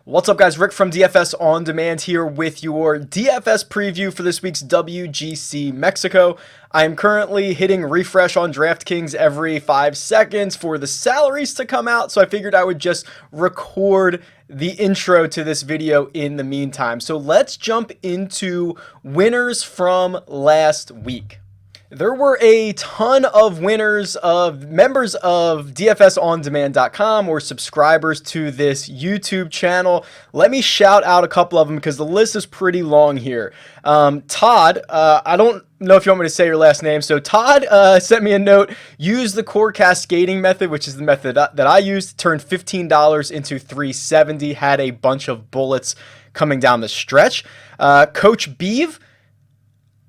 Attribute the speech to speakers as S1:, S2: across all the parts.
S1: What's up, guys? Rick from DFS On Demand here with your DFS preview for this week's WGC Mexico. I am currently hitting refresh on DraftKings every 5 seconds for the salaries to come out, so I figured I would just record the intro to this video in the meantime. So let's jump into winners from last week. There were a ton of winners of members of DFSOnDemand.com or subscribers to this YouTube channel. Let me shout out a couple of them because the list is pretty long here. Todd, I don't know if you want me to say your last name. So Todd sent me a note. Use the core cascading method, which is the method that I used. Turned $15 into $370. Had a bunch of bullets coming down the stretch. Coach Beeve,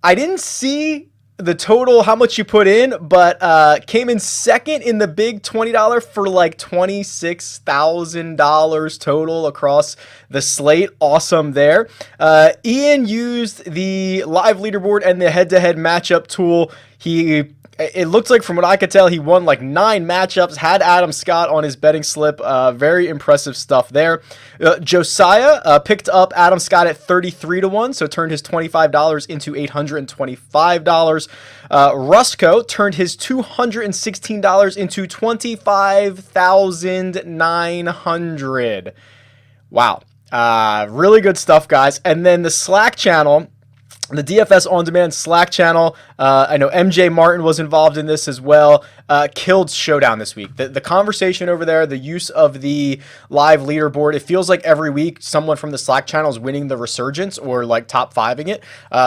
S1: I didn't see the total, how much you put in, but came in second in the big $20 for like $26,000 total across the slate. Awesome there. Ian used the live leaderboard and the head-to-head matchup tool. It looks like, from what I could tell, he won like 9 matchups, had Adam Scott on his betting slip. Very impressive stuff there. Josiah picked up Adam Scott at 33-1, so turned his $25 into $825. Rusco turned his $216 into $25,900. Wow. Really good stuff, guys. And then the Slack channel, the DFS On Demand Slack channel, I know MJ Martin was involved in this as well, killed Showdown this week. The conversation over there, the use of the live leaderboard, it feels like every week someone from the Slack channel is winning the Resurgence or like top 5ing it.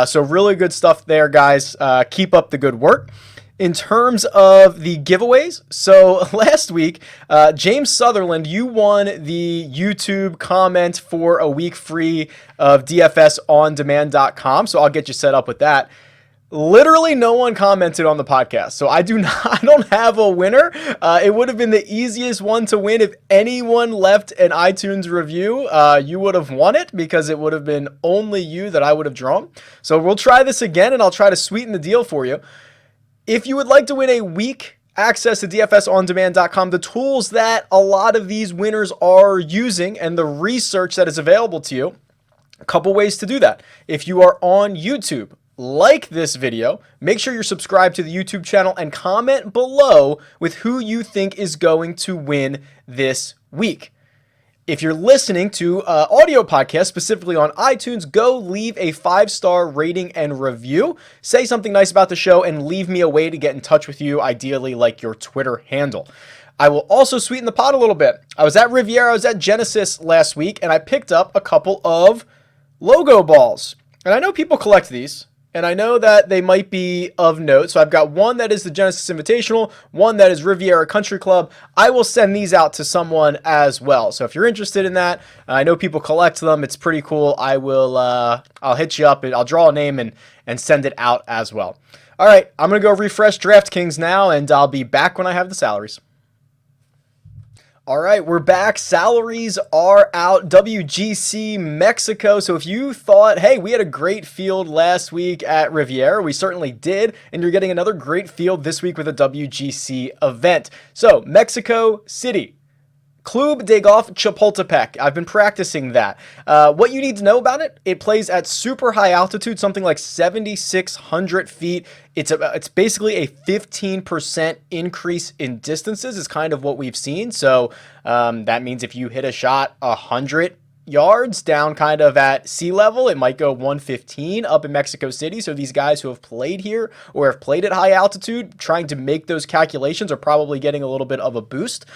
S1: So really good stuff there, guys. Keep up the good work. In terms of the giveaways, so last week, James Sutherland, you won the YouTube comment for a week free of DFSOnDemand.com, so I'll get you set up with that. Literally no one commented on the podcast, so I don't have a winner. It would have been the easiest one to win if anyone left an iTunes review. You would have won it because it would have been only you that I would have drawn. So we'll try this again, and I'll try to sweeten the deal for you. If you would like to win a week access to DFSOnDemand.com, the tools that a lot of these winners are using and the research that is available to you, a couple ways to do that. If you are on YouTube, like this video, make sure you're subscribed to the YouTube channel and comment below with who you think is going to win this week. If you're listening to audio podcasts, specifically on iTunes, go leave a 5-star rating and review. Say something nice about the show and leave me a way to get in touch with you, ideally like your Twitter handle. I will also sweeten the pot a little bit. I was at Riviera, I was at Genesis last week, and I picked up a couple of logo balls. And I know people collect these, and I know that they might be of note. So I've got one that is the Genesis Invitational, one that is Riviera Country Club. I will send these out to someone as well. So if you're interested in that, I know people collect them. It's pretty cool. I'll hit you up and I'll draw a name and send it out as well. All right, I'm going to go refresh DraftKings now, and I'll be back when I have the salaries. All right, we're back. Salaries are out. WGC Mexico. So if you thought, hey, we had a great field last week at Riviera, we certainly did, and you're getting another great field this week with a WGC event. So Mexico City, Club de Golf Chapultepec. I've been practicing that. What you need to know about it, it plays at super high altitude, something like 7,600 feet. It's basically a 15% increase in distances is kind of what we've seen. So that means if you hit a shot 100 yards down kind of at sea level, it might go 115 up in Mexico City. So these guys who have played here or have played at high altitude, trying to make those calculations, are probably getting a little bit of a boost,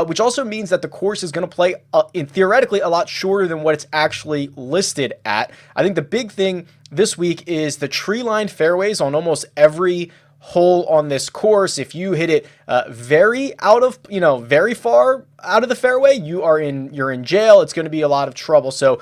S1: which also means that the course is going to play in theoretically a lot shorter than what it's actually listed at. I think the big thing this week is the tree-lined fairways on almost every hole on this course. If you hit it very far out of the fairway, you're in jail. It's going to be a lot of trouble. So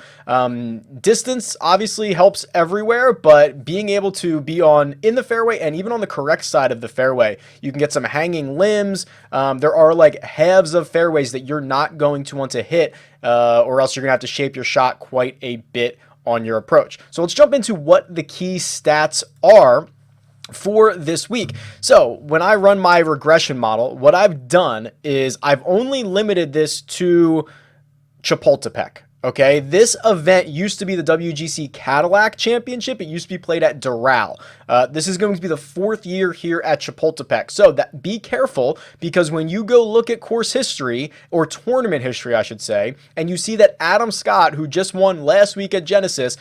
S1: distance obviously helps everywhere, but being able to be in the fairway and even on the correct side of the fairway, you can get some hanging limbs. There are like halves of fairways that you're not going to want to hit, or else you're going to have to shape your shot quite a bit on your approach. So let's jump into what the key stats are for this week. So when I run my regression model, what I've done is I've only limited this to Chapultepec. Okay, this event used to be the WGC Cadillac Championship. It used to be played at Doral. This is going to be the 4th year here at Chapultepec. So that be careful, because when you go look at course history, or tournament history, I should say, and you see that Adam Scott, who just won last week at Genesis,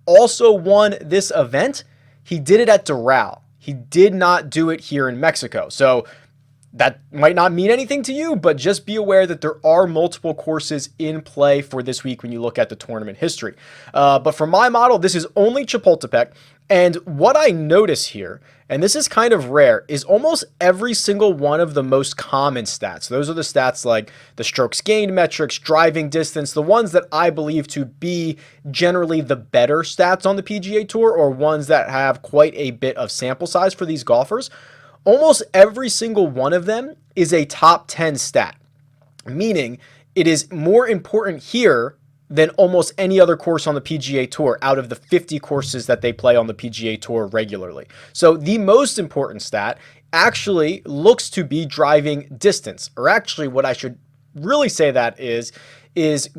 S1: also won this event, he did it at Doral. He did not do it here in Mexico. So that might not mean anything to you, but just be aware that there are multiple courses in play for this week when you look at the tournament history. But for my model, this is only Chapultepec. And what I notice here, and this is kind of rare, is almost every single one of the most common stats. Those are the stats like the strokes gained metrics, driving distance, the ones that I believe to be generally the better stats on the PGA Tour, or ones that have quite a bit of sample size for these golfers. Almost every single one of them is a top 10 stat, meaning it is more important here than almost any other course on the PGA Tour out of the 50 courses that they play on the PGA Tour regularly. So the most important stat actually looks to be driving distance, or actually what I should really say that is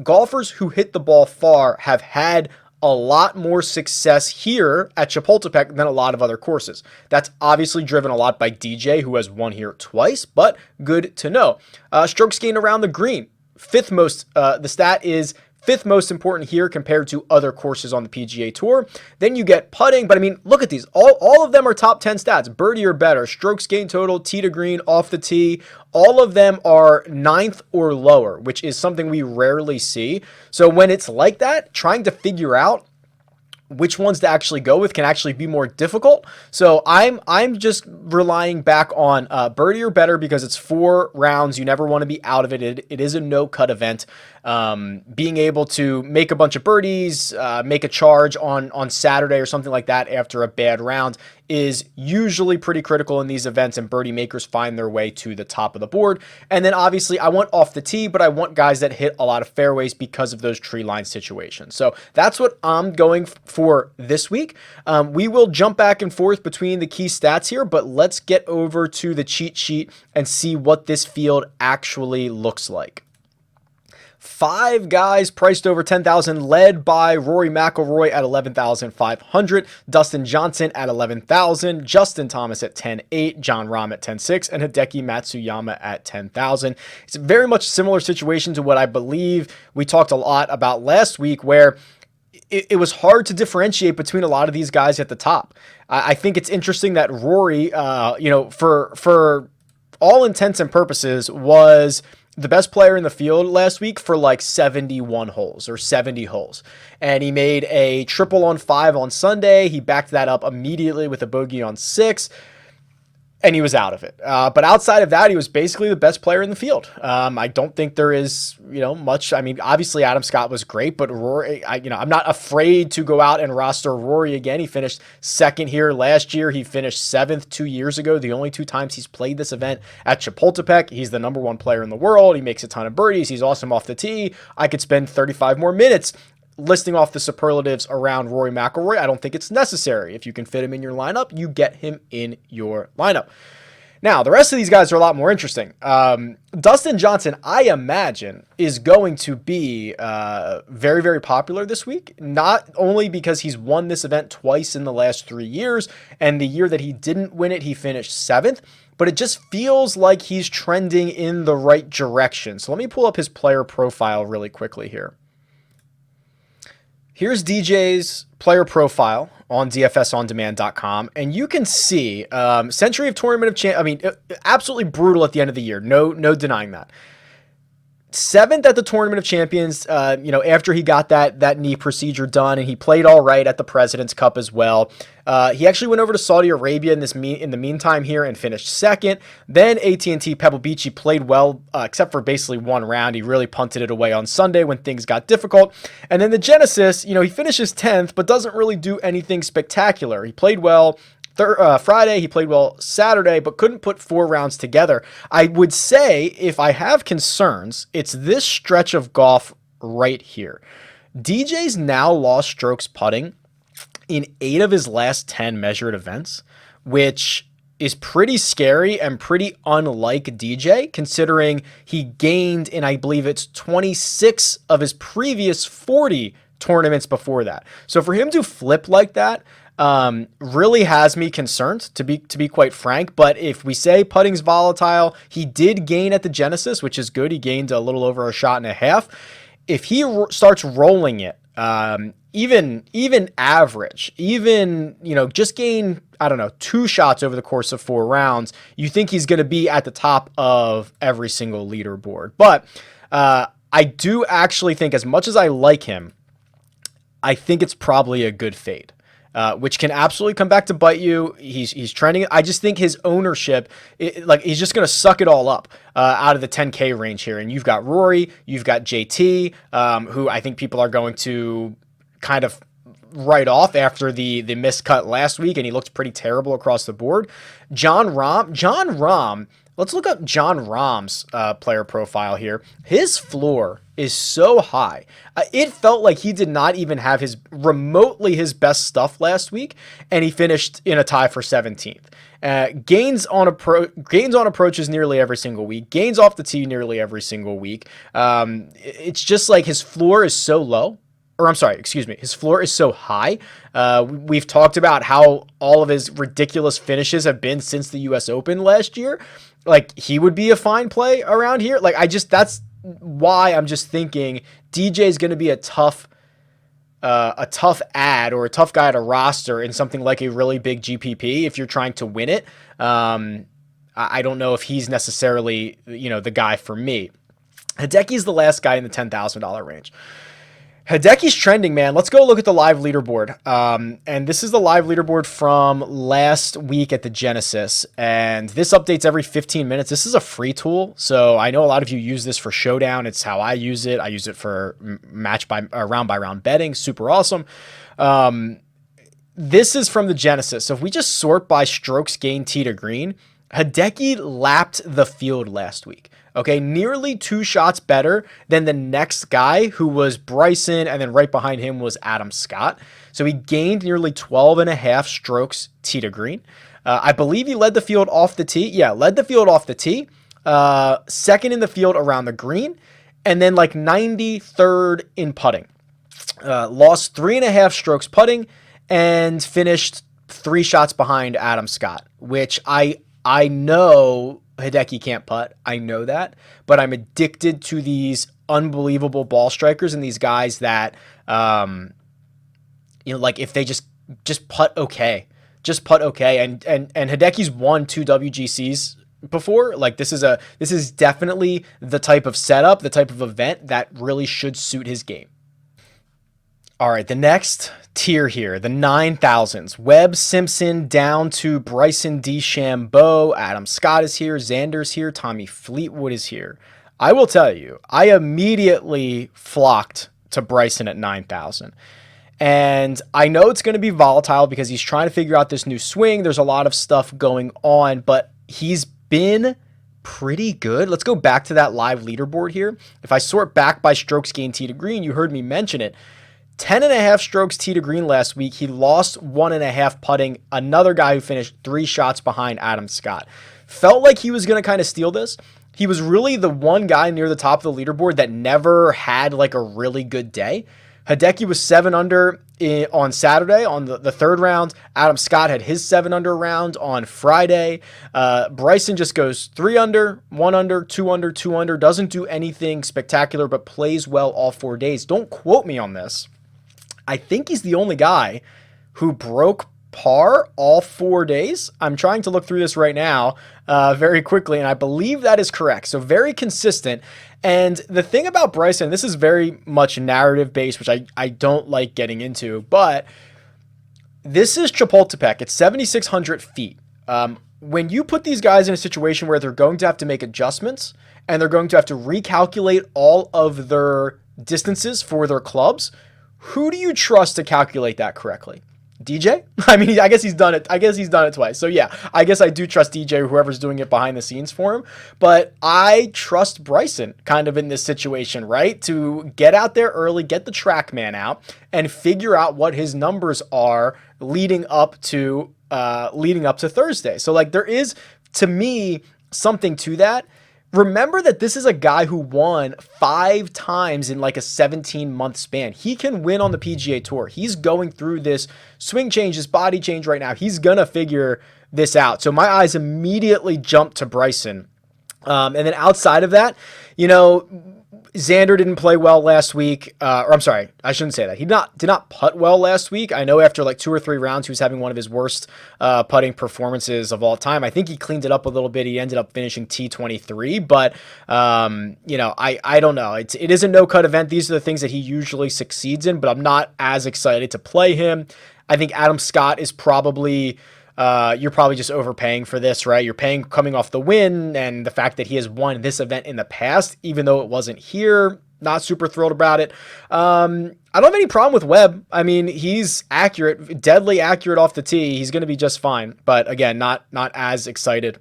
S1: golfers who hit the ball far have had a lot more success here at Chapultepec than a lot of other courses. That's obviously driven a lot by DJ, who has won here twice, but good to know. Strokes gained around the green, 5th most. The stat is 5th most important here compared to other courses on the PGA Tour. Then you get putting, but I mean, look at these. All of them are top 10 stats, birdie or better, strokes gained total, tee to green, off the tee. All of them are 9th or lower, which is something we rarely see. So when it's like that, trying to figure out which ones to actually go with can actually be more difficult. So I'm just relying back on birdie or better, because it's 4 rounds. You never want to be out of it. It is a no-cut event. Being able to make a bunch of birdies, make a charge on Saturday or something like that after a bad round is usually pretty critical in these events, and birdie makers find their way to the top of the board. And then obviously I want off the tee, but I want guys that hit a lot of fairways because of those tree line situations. So that's what I'm going for this week. We will jump back and forth between the key stats here, but let's get over to the cheat sheet and see what this field actually looks like. 5 guys priced over 10,000, led by Rory McIlroy at 11,500, Dustin Johnson at 11,000, Justin Thomas at 10,800, Jon Rahm at 10,600, and Hideki Matsuyama at 10,000. It's very much a similar situation to what I believe we talked a lot about last week, where it was hard to differentiate between a lot of these guys at the top. I think it's interesting that Rory, for all intents and purposes, was the best player in the field last week for like 71 holes or 70 holes. And he made a triple on 5 on Sunday. He backed that up immediately with a bogey on 6. And he was out of it. But outside of that, he was basically the best player in the field. I don't think there is, much. I mean, obviously Adam Scott was great, but Rory, I'm not afraid to go out and roster Rory again. He finished 2nd here last year. He finished 7th 2 years ago. The only 2 times he's played this event at Chapultepec. He's the #1 player in the world. He makes a ton of birdies. He's awesome off the tee. I could spend 35 more minutes listing off the superlatives around Rory McIlroy. I don't think it's necessary. If you can fit him in your lineup, you get him in your lineup. Now, the rest of these guys are a lot more interesting. Dustin Johnson, I imagine, is going to be very, very popular this week, not only because he's won this event twice in the last 3 years, and the year that he didn't win it, he finished 7th, but it just feels like he's trending in the right direction. So let me pull up his player profile really quickly here. Here's DJ's player profile on DFSOnDemand.com, and you can see Century of Tournament of Champions. I mean, absolutely brutal at the end of the year. No denying that. 7th at the Tournament of Champions, after he got that knee procedure done, and he played all right at the President's Cup as well. He actually went over to Saudi Arabia in the meantime here and finished 2nd. Then AT&T Pebble Beach, he played well, except for basically 1 round. He really punted it away on Sunday when things got difficult. And then the Genesis, he finishes 10th, but doesn't really do anything spectacular. He played well Friday, he played well Saturday, but couldn't put 4 rounds together. I would say if I have concerns, it's this stretch of golf right here. DJ's now lost strokes putting in 8 of his last 10 measured events, which is pretty scary and pretty unlike DJ, considering he gained in, I believe it's 26 of his previous 40 tournaments before that. So for him to flip like that, really has me concerned, to be quite frank. But if we say putting's volatile, he did gain at the Genesis, which is good. He gained a little over a shot and a half. If he starts rolling it, even average, even, just gain, I don't know, 2 shots over the course of 4 rounds, you think he's going to be at the top of every single leaderboard. But I do actually think, as much as I like him, I think it's probably a good fade. Which can absolutely come back to bite you. He's trending. I just think his ownership, he's just going to suck it all up out of the 10K range here. And you've got Rory, you've got JT, who I think people are going to kind of write off after the miscut last week, and he looked pretty terrible across the board. Jon Rahm. Let's look up Jon Rahm's player profile here. His floor is so high. It felt like he did not even have remotely his best stuff last week, and he finished in a tie for 17th. Gains on approaches nearly every single week. Gains off the tee nearly every single week. It's just like his floor is so low. Or I'm sorry, excuse me, his floor is so high. We've talked about how all of his ridiculous finishes have been since the US Open last year. Like, he would be a fine play around here. That's why I'm just thinking DJ is going to be a tough ad or a tough guy to roster in something like a really big GPP if you're trying to win it. I don't know if he's necessarily, the guy for me. Hideki's the last guy in the $10,000 range. Hideki's trending, man. Let's go look at the live leaderboard. And this is the live leaderboard from last week at the Genesis. And this updates every 15 minutes. This is a free tool. So I know a lot of you use this for Showdown. It's how I use it. I use it for round by round betting. Super awesome. This is from the Genesis. So if we just sort by strokes gained tee to green, Hideki lapped the field last week. Okay, nearly 2 shots better than the next guy, who was Bryson, and then right behind him was Adam Scott. So he gained nearly 12.5 strokes tee to green. I believe he led the field off the tee. Yeah, led the field off the tee. Second in the field around the green, and then like 93rd in putting. Lost 3.5 strokes putting and finished 3 shots behind Adam Scott, which I know Hideki can't putt. I know that, but I'm addicted to these unbelievable ball strikers and these guys that, like if they just putt okay, and Hideki's won 2 WGCs before. Like this is definitely the type of setup, the type of event that really should suit his game. All right, the next tier here, the 9,000s. Webb Simpson down to Bryson DeChambeau. Adam Scott is here. Xander's here. Tommy Fleetwood is here. I will tell you, I immediately flocked to Bryson at 9,000. And I know it's going to be volatile because he's trying to figure out this new swing. There's a lot of stuff going on, but he's been pretty good. Let's go back to that live leaderboard here. If I sort back by strokes gained tee to green, you heard me mention it. 10.5 strokes tee to green last week. He lost 1.5 putting. Another guy who finished 3 shots behind Adam Scott. Felt like he was going to kind of steal this. He was really the one guy near the top of the leaderboard that never had like a really good day. Hideki was 7 under on Saturday on the third round. Adam Scott had his 7 under round on Friday. Bryson just goes 3 under, 1 under, 2 under, 2 under. Doesn't do anything spectacular, but plays well all 4 days. Don't quote me on this. I think he's the only guy who broke par all 4 days. I'm trying to look through this right now very quickly, and I believe that is correct. So very consistent. And the thing about Bryson, this is very much narrative based, which I don't like getting into, but this is Chapultepec. It's 7,600 feet. When you put these guys in a situation where they're going to have to make adjustments and they're going to have to recalculate all of their distances for their clubs, who do you trust to calculate that correctly? DJ? I mean, I guess he's done it twice. So yeah, I guess I do trust DJ, whoever's doing it behind the scenes for him. But I trust Bryson kind of in this situation, right? To get out there early, get the TrackMan out, and figure out what his numbers are leading up to leading up to Thursday. So like there is, to me, something to that. Remember that this is a guy who won 5 times in like a 17-month span. He can win on the PGA Tour. He's going through this swing change, this body change right now. He's going to figure this out. So my eyes immediately jump to Bryson. And then outside of that, you know, Xander didn't play well last week. Or I'm sorry, I shouldn't say that. He did not putt well last week. I know after like 2 or 3 rounds, he was having one of his worst putting performances of all time. I think he cleaned it up a little bit. He ended up finishing T23, but you know, I don't know. It is a no-cut event. These are the things that he usually succeeds in, but I'm not as excited to play him. I think Adam Scott is probably... you're probably just overpaying for this, right? You're paying coming off the win and the fact that he has won this event in the past, even though it wasn't here. Not super thrilled about it. I don't have any problem with Webb. I mean, he's accurate, deadly accurate off the tee. He's going to be just fine. But again, not as excited.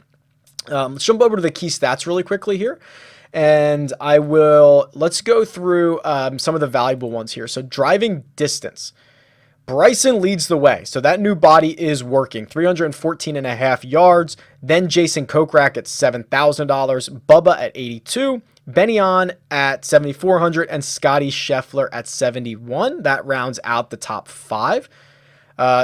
S1: Let's jump over to the key stats really quickly here. And let's go through some of the valuable ones here. So driving distance. Bryson leads the way. So that new body is working. 314.5 yards. Then Jason Kokrak at $7,000. Bubba at 82. Benyon at 7,400. And Scotty Schaeffler at 71. That rounds out the top 5.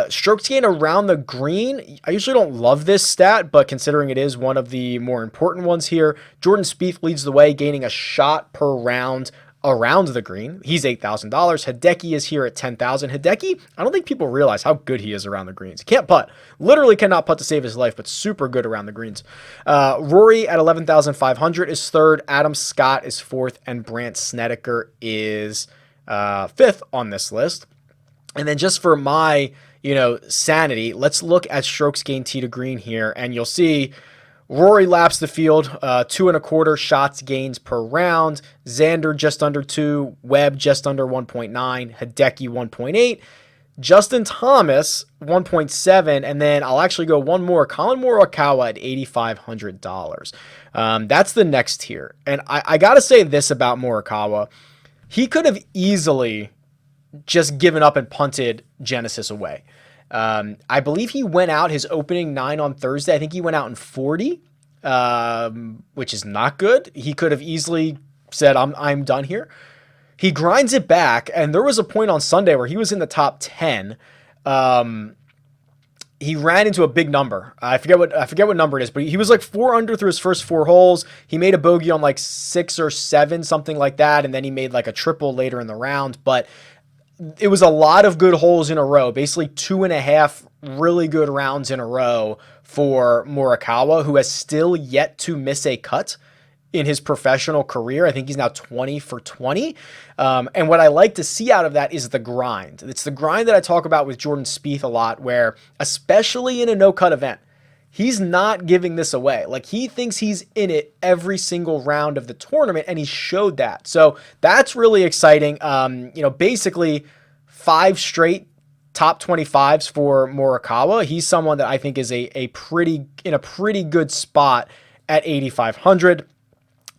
S1: Strokes gained around the green. I usually don't love this stat, but considering it is one of the more important ones here, Jordan Spieth leads the way, gaining a shot per round around the green. He's $8,000. Hideki is here at $10,000. Hideki, I don't think people realize how good he is around the greens. He can't putt. Literally cannot putt to save his life, but super good around the greens. Rory at $11,500 is 3rd. Adam Scott is 4th. And Brandt Snedeker is 5th on this list. And then just for my, you know, sanity, let's look at strokes gained tee to green here. And you'll see Rory laps the field, 2.25 shots gains per round. Xander just under 2. Webb just under 1.9. Hideki 1.8. Justin Thomas 1.7. And then I'll actually go one more. Colin Morikawa at $8,500. That's the next tier. And I got to say this about Morikawa. He could have easily just given up and punted Genesis away. I believe he went out his opening 9 on Thursday. I think he went out in 40, which is not good. He could have easily said, I'm done here. He grinds it back. And there was a point on Sunday where he was in the top 10. He ran into a big number. I forget what number it is, but he was like 4 under through his first 4 holes. He made a bogey on like 6 or 7, something like that. And then he made like a triple later in the round, but it was a lot of good holes in a row, basically 2.5 really good rounds in a row for Morikawa, who has still yet to miss a cut in his professional career. I think he's now 20 for 20. And what I like to see out of that is the grind. It's the grind that I talk about with Jordan Spieth a lot, where especially in a no-cut event, he's not giving this away. Like, he thinks he's in it every single round of the tournament, and he showed that. So that's really exciting. You know, basically 5 straight top 25s for Morikawa. He's someone that I think is in a pretty good spot at 8,500.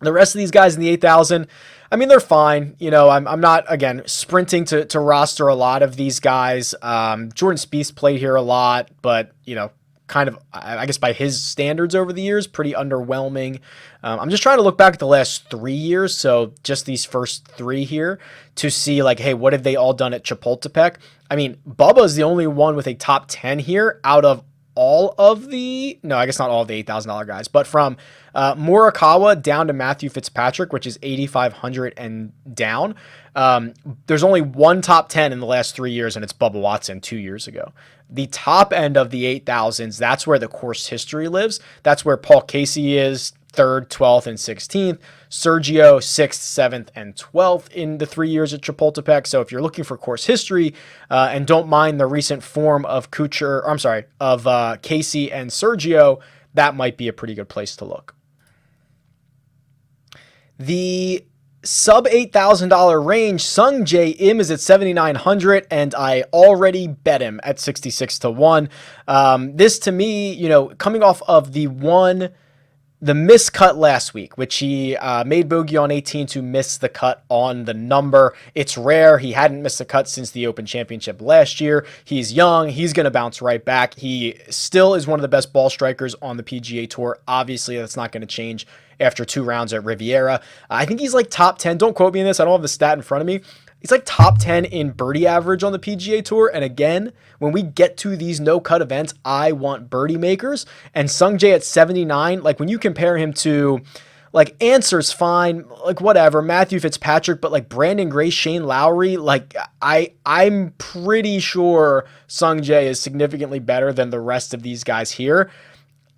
S1: The rest of these guys in the 8,000, I mean, they're fine. You know, I'm not, again, sprinting to roster a lot of these guys. Jordan Spieth played here a lot, but, you know, kind of, I guess by his standards over the years, pretty underwhelming. I'm just trying to look back at the last 3 years, so just these first 3 here, to see like, hey, what have they all done at Chapultepec? I mean, Bubba's the only one with a top 10 here out of all of the, no, I guess not all of the $8,000 guys, but from Morikawa down to Matthew Fitzpatrick, which is 8,500 and down. There's only one top 10 in the last 3 years, and it's Bubba Watson 2 years ago. The top end of the 8,000s, that's where the course history lives. That's where Paul Casey is, 3rd, 12th, and 16th. Sergio, 6th, 7th, and 12th in the 3 years at Chapultepec. So if you're looking for course history and don't mind the recent form of Casey and Sergio, that might be a pretty good place to look. The sub $8,000 range, Sung J Im is at 7,900, and I already bet him at 66 to 1. This to me, you know, coming off of the one the miscut last week, which he made bogey on 18 to miss the cut on the number. It's rare. He hadn't missed a cut since the Open Championship last year. He's young. He's going to bounce right back. He still is one of the best ball strikers on the PGA Tour. Obviously, that's not going to change after 2 rounds at Riviera. I think he's like top 10. Don't quote me on this. I don't have the stat in front of me. He's like top 10 in birdie average on the PGA Tour. And again, when we get to these no-cut events, I want birdie makers. And Sungjae at 79, like when you compare him to like Answer's fine, like whatever, Matthew Fitzpatrick, but like Brandon Gray, Shane Lowry, like I'm pretty sure Sungjae is significantly better than the rest of these guys here.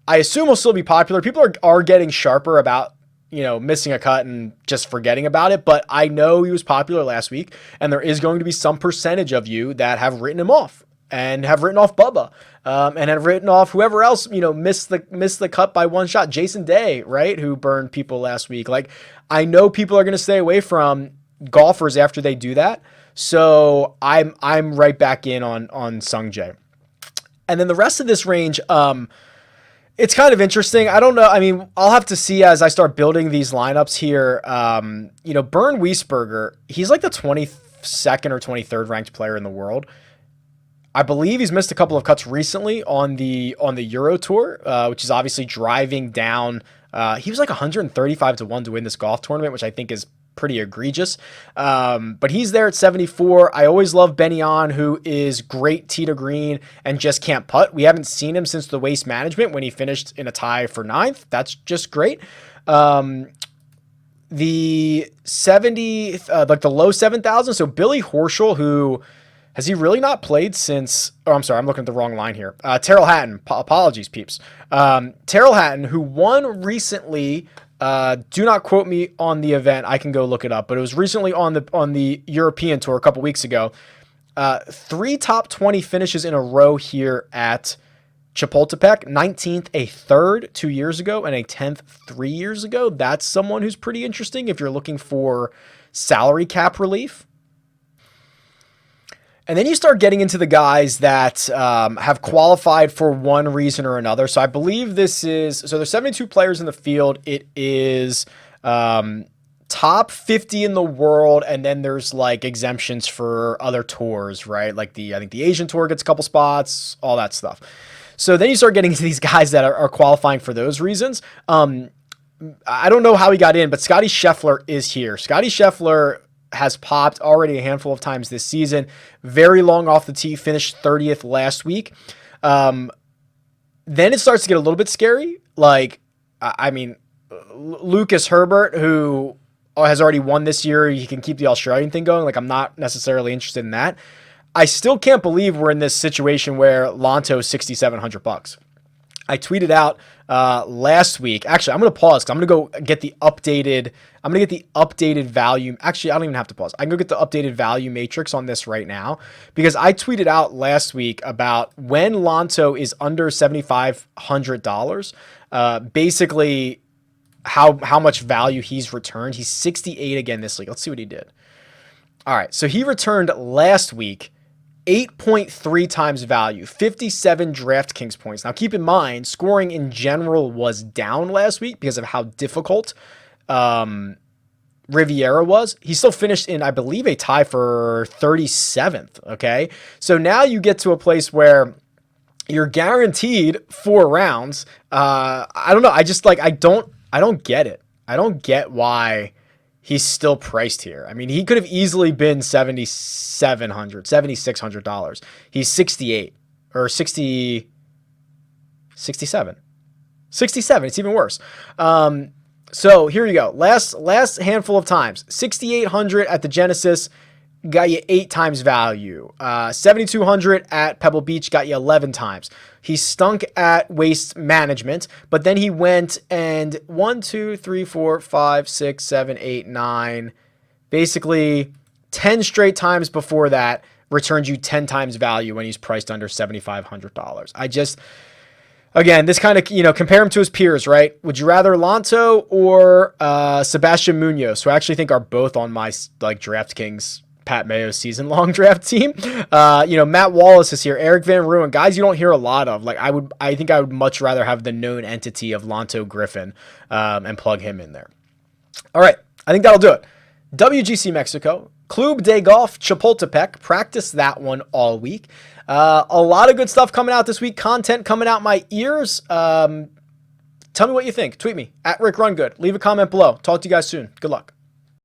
S1: I assume he'll still be popular. People are getting sharper about, you know, missing a cut and just forgetting about it. But I know he was popular last week, and there is going to be some percentage of you that have written him off and have written off Bubba, and have written off whoever else, you know, missed the cut by 1 shot. Jason Day, right, who burned people last week. Like, I know people are going to stay away from golfers after they do that. So I'm right back in on Sungjae. And then the rest of this range, it's kind of interesting. I don't know. I mean, I'll have to see as I start building these lineups here. You know, Bernd Wiesberger, he's like the 22nd or 23rd ranked player in the world. I believe he's missed a couple of cuts recently on the Euro Tour, which is obviously driving down. He was like 135 to 1 to win this golf tournament, which I think is pretty egregious. But he's there at 74. I always love Benny On, who is great tee to green and just can't putt. We haven't seen him since the Waste Management when he finished in a tie for 9th. That's just great. The 70, like the low 7,000. So Billy Horschel, who has he really not played since, oh, I'm sorry, I'm looking at the wrong line here. Terrell Hatton, apologies, peeps. Terrell Hatton, who won recently. Do not quote me on the event. I can go look it up, but it was recently on the European Tour a couple weeks ago. 3 top 20 finishes in a row here at Chapultepec. 19th, a 3rd 2 years ago, and a 10th 3 years ago. That's someone who's pretty interesting if you're looking for salary cap relief. And then you start getting into the guys that have qualified for one reason or another. So I believe this is, so there's 72 players in the field. It is top 50 in the world. And then there's like exemptions for other tours, right? Like I think the Asian Tour gets a couple spots, all that stuff. So then you start getting into these guys that are qualifying for those reasons. I don't know how he got in, but Scotty Schaeffler is here. Scotty Schaeffler has popped already a handful of times this season. Very long off the tee, finished 30th last week. Then it starts to get a little bit scary. Like, I mean, Lucas Herbert, who has already won this year, he can keep the Australian thing going. Like, I'm not necessarily interested in that. I still can't believe we're in this situation where Lanto is $6,700. I tweeted out last week. Actually, I'm going to pause because I'm going to go get the updated. I'm going to get the updated value. Actually, I don't even have to pause. I can go get the updated value matrix on this right now because I tweeted out last week about when Lanto is under $7,500. Basically, how much value he's returned. He's 68 again this week. Let's see what he did. All right, so he returned last week 8.3 times value, 57 DraftKings points. Now, keep in mind, scoring in general was down last week because of how difficult Riviera was. He still finished in, I believe, a tie for 37th, okay? So now you get to a place where you're guaranteed 4 rounds. I don't know. I just, like, I don't get it. I don't get why he's still priced here. I mean, he could have easily been $7,600. He's 68 or 67. 67. It's even worse. So here you go. Last handful of times. 6,800 at the Genesis got you 8 times value. 7,200 at Pebble Beach got you 11 times. He stunk at Waste Management, but then he went and 1, 2, 3, 4, 5, 6, 7, 8, 9, basically 10 straight times before that returned you 10 times value when he's priced under $7,500. I just, again, this kind of, compare him to his peers, right? Would you rather Lanto or Sebastian Munoz, who I actually think are both on my like DraftKings Pat Mayo's season-long draft team. Matt Wallace is here. Eric Van Ruin, guys you don't hear a lot of. Like I think I would much rather have the known entity of Lonto Griffin and plug him in there. All right, I think that'll do it. WGC Mexico, Club de Golf Chapultepec. Practice that one all week. A lot of good stuff coming out this week. Content coming out my ears. Tell me what you think. Tweet me at RickRunGood. Leave a comment below. Talk to you guys soon. Good luck.